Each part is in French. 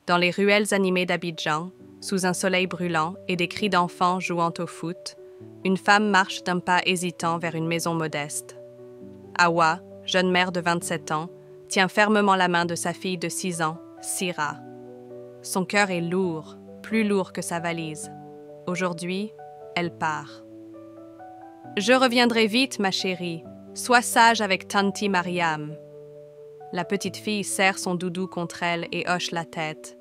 Dans les ruelles animées d'Abidjan, sous un soleil brûlant et des cris d'enfants jouant au foot, une femme marche d'un pas hésitant vers une maison modeste. Awa, jeune mère de 27 ans, tient fermement la main de sa fille de 6 ans, Sira. Son cœur est lourd, plus lourd que sa valise. Aujourd'hui, elle part. « Je reviendrai vite, ma chérie. Sois sage avec Tanti Mariam. » La petite fille serre son doudou contre elle et hoche la tête.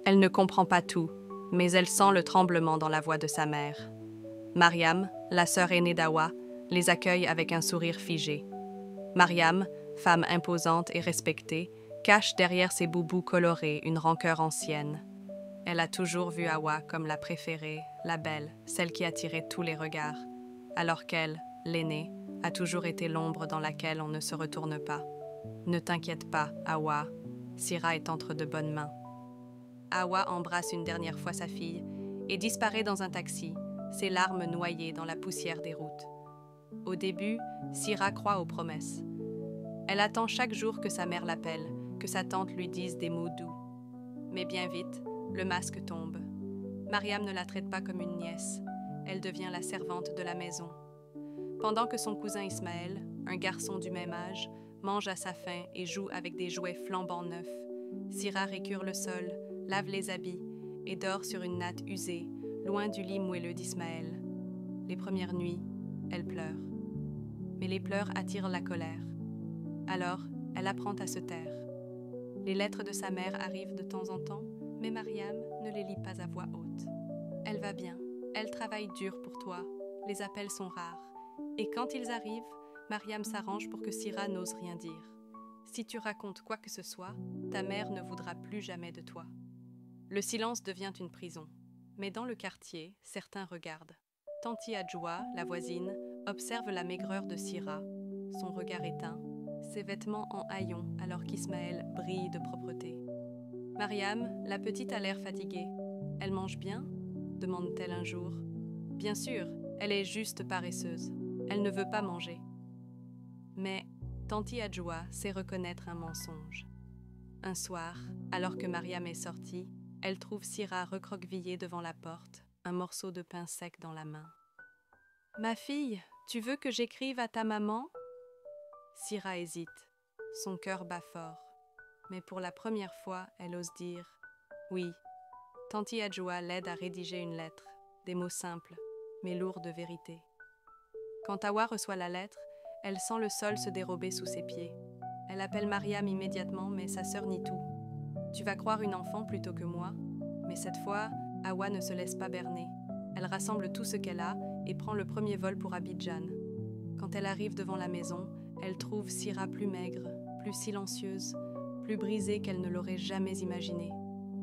Elle ne comprend pas tout, mais elle sent le tremblement dans la voix de sa mère. Mariam, la sœur aînée d'Awa, les accueille avec un sourire figé. Mariam, femme imposante et respectée, cache derrière ses boubous colorés une rancœur ancienne. Elle a toujours vu Awa comme la préférée, la belle, celle qui attirait tous les regards, alors qu'elle, l'aînée, a toujours été l'ombre dans laquelle on ne se retourne pas. Ne t'inquiète pas, Awa, Sira est entre de bonnes mains. Awa embrasse une dernière fois sa fille et disparaît dans un taxi, ses larmes noyées dans la poussière des routes. Au début, Sira croit aux promesses. Elle attend chaque jour que sa mère l'appelle, que sa tante lui dise des mots doux. Mais bien vite, le masque tombe. Mariam ne la traite pas comme une nièce. Elle devient la servante de la maison. Pendant que son cousin Ismaël, un garçon du même âge, mange à sa faim et joue avec des jouets flambant neufs, Sira récure le sol, lave les habits et dort sur une natte usée, loin du lit moelleux d'Ismaël. Les premières nuits, elle pleure. Mais les pleurs attirent la colère. Alors, elle apprend à se taire. Les lettres de sa mère arrivent de temps en temps, mais Mariam ne les lit pas à voix haute. Elle va bien, elle travaille dur pour toi, les appels sont rares. Et quand ils arrivent, Mariam s'arrange pour que Sira n'ose rien dire. Si tu racontes quoi que ce soit, ta mère ne voudra plus jamais de toi. Le silence devient une prison. Mais dans le quartier, certains regardent. Tanti Adjoua, la voisine, observe la maigreur de Sira, son regard éteint, ses vêtements en haillons alors qu'Ismaël brille de propreté. Mariam, la petite a l'air fatiguée. « Elle mange bien ?» demande-t-elle un jour. « Bien sûr, elle est juste paresseuse. Elle ne veut pas manger. » Mais Tanti Adjoua sait reconnaître un mensonge. Un soir, alors que Mariam est sortie, elle trouve Sira recroquevillée devant la porte, un morceau de pain sec dans la main. « Ma fille, tu veux que j'écrive à ta maman ?» Sira hésite. Son cœur bat fort. Mais pour la première fois, elle ose dire « Oui ». Tanti Adjoua l'aide à rédiger une lettre, des mots simples, mais lourds de vérité. Quand Awa reçoit la lettre, elle sent le sol se dérober sous ses pieds. Elle appelle Mariam immédiatement, mais sa sœur nie tout. « Tu vas croire une enfant plutôt que moi ?» Mais cette fois, Awa ne se laisse pas berner. Elle rassemble tout ce qu'elle a et prend le premier vol pour Abidjan. Quand elle arrive devant la maison, elle trouve Sira plus maigre, plus silencieuse, plus brisée qu'elle ne l'aurait jamais imaginé.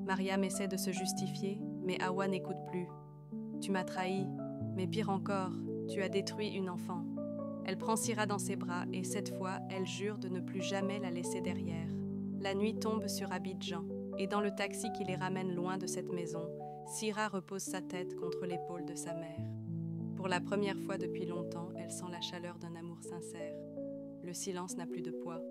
Mariam essaie de se justifier, mais Awa n'écoute plus. « Tu m'as trahi, mais pire encore, tu as détruit une enfant. » Elle prend Sira dans ses bras et cette fois, elle jure de ne plus jamais la laisser derrière. La nuit tombe sur Abidjan et dans le taxi qui les ramène loin de cette maison, Sira repose sa tête contre l'épaule de sa mère. Pour la première fois depuis longtemps, elle sent la chaleur d'un amour sincère. Le silence n'a plus de poids.